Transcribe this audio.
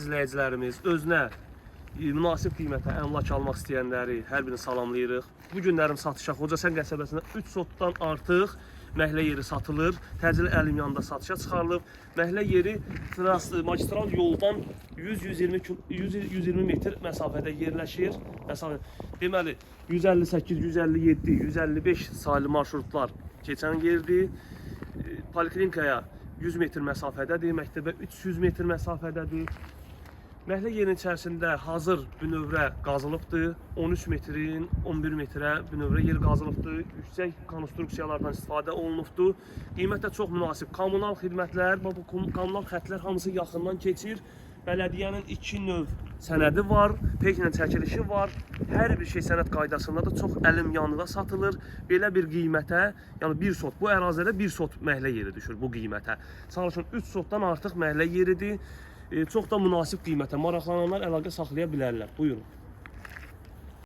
izləyicilərimiz özünə münasib qiymətə əmlak almaq istəyənləri hər birini salamlayırıq. Bu günlərin satışa Xocasən qəsəbəsində 3 sotdan artıq məhlə yeri satılır. Təcili əlim yanında satışa çıxarılıb. Məhlə yeri magistral yoldan 100-120 metr məsafədə yerləşir. Deməli 158, 157, 155 saylı marşrutlar keçən yerdir. Poliklinikaya 100 metr məsafədədir, məktəbə 300 metr məsafədədir. Məhlə yerinin içərisində hazır bünövrə qazılıbdır. 13 metrin 11 metrə bünövrə yer qazılıbdır. Yüksək konstruksiyalardan istifadə olunubdur. Qiymət də çox münasib. Kommunal xidmətlər, bu kommunal xətlər hamısı yaxından keçir. Bələdiyyənin 2 növ sənədi var, peykinlə çəkilişi var. Hər bir şey sənəd qaydasında da çox əlim yanında satılır. Belə bir qiymətə, yəni bir sot, bu ərazidə bir sot məhlə yeri düşür bu qiymətə. Sanırsın 3 sotdan artıq məhlə yeridir. Çox da münasib qiymətə maraqlananlar əlaqə saxlaya bilərlər. Buyurun.